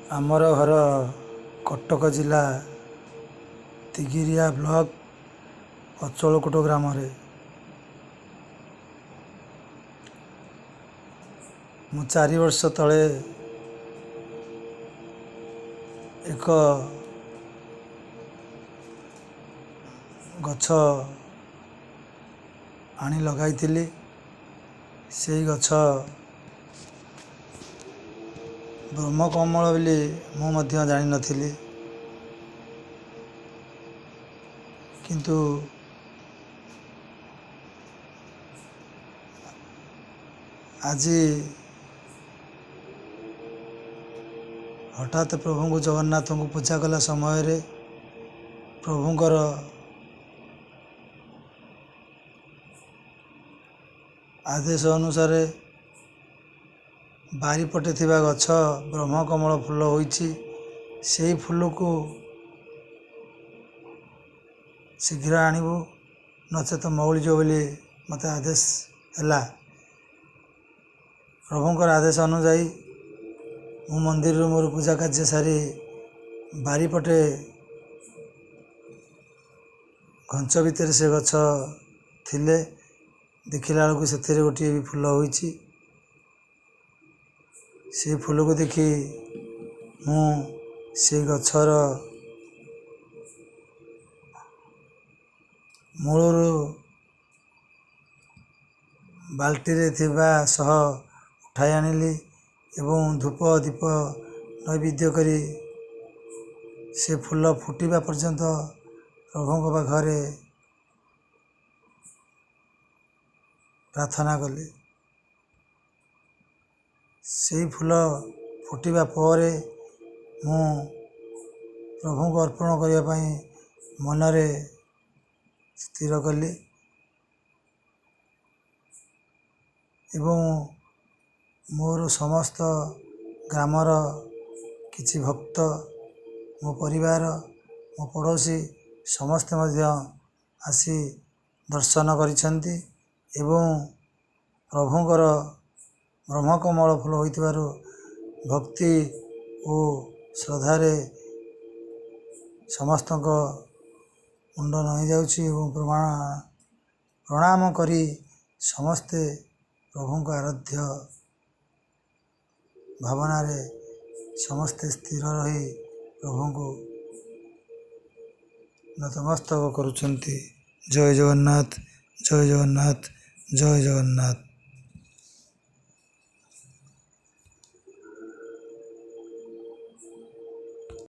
ଆମର ଘର କଟକ ଜିଲ୍ଲା ତିଗିରିଆ ବ୍ଲକ ଅଚଳକୋଟ ଗ୍ରାମରେ। ମୁଁ 4 ବର୍ଷ ତଳେ ଏକ ଗଛ ଆଣି ଲଗାଇଥିଲି। ସେହି ଗଛ ବ୍ରହ୍ମକମଳ ବୋଲି ମୁଁ ମଧ୍ୟ ଜାଣିନଥିଲି, କିନ୍ତୁ ଆଜି ହଠାତ୍ ପ୍ରଭୁଙ୍କୁ ଜଗନ୍ନାଥଙ୍କୁ ପୂଜା କଲା ସମୟରେ ପ୍ରଭୁଙ୍କର ଆଦେଶ ଅନୁସାରେ ବାରିପଟେ ଥିବା ଗଛ ବ୍ରହ୍ମକମଳ ଫୁଲ ହୋଇଛି। ସେହି ଫୁଲକୁ ଶୀଘ୍ର ଆଣିବୁ, ନଚେତ ମଉଳିଯିବ ବୋଲି ମୋତେ ଆଦେଶ ହେଲା। ପ୍ରଭୁଙ୍କର ଆଦେଶ ଅନୁଯାୟୀ ମୁଁ ମନ୍ଦିରରୁ ମୋର ପୂଜା କାର୍ଯ୍ୟ ସାରି ବାରିପଟେ ଘଞ୍ଚ ଭିତରେ ସେ ଗଛ ଥିଲେ, ଦେଖିଲା ବେଳକୁ ସେଥିରେ ଗୋଟିଏ ବି ଫୁଲ ହୋଇଛି। ସେ ଫୁଲକୁ ଦେଖି ମୁଁ ସେ ଗଛର ମୂଳରୁ ବାଲ୍ଟିରେ ଥିବା ସହ ଉଠାଇ ଆଣିଲି ଏବଂ ଧୂପ ଦୀପ ନୈବେଦ୍ୟ କରି ସେ ଫୁଲ ଫୁଟିବା ପର୍ଯ୍ୟନ୍ତ ପ୍ରଭୁଙ୍କ ପାଖରେ ପ୍ରାର୍ଥନା କଲି। ସେହି ଫୁଲ ଫୁଟିବା ପରେ ମୁଁ ପ୍ରଭୁଙ୍କୁ ଅର୍ପଣ କରିବା ପାଇଁ ମନରେ ସ୍ଥିର କଲି ଏବଂ ମୋର ସମସ୍ତ ଗ୍ରାମର କିଛି ଭକ୍ତ, ମୋ ପରିବାର, ମୋ ପଡ଼ୋଶୀ ସମସ୍ତେ ମଧ୍ୟ ଆସି ଦର୍ଶନ କରିଛନ୍ତି ଏବଂ ପ୍ରଭୁଙ୍କର ବ୍ରହ୍ମକମଳ ଫୁଲ ହୋଇଥିବାରୁ ଭକ୍ତି ଓ ଶ୍ରଦ୍ଧାରେ ସମସ୍ତଙ୍କ ମୁଣ୍ଡ ନଇଁ ଯାଉଛି ଏବଂ ପ୍ରଣାମ କରି ସମସ୍ତେ ପ୍ରଭୁଙ୍କ ଆରାଧ୍ୟ ଭାବନାରେ ସମସ୍ତେ ସ୍ଥିର ରହି ପ୍ରଭୁଙ୍କୁ ନତମସ୍ତକ କରୁଛନ୍ତି। ଜୟ ଜଗନ୍ନାଥ, ଜୟ ଜଗନ୍ନାଥ, ଜୟ ଜଗନ୍ନାଥ।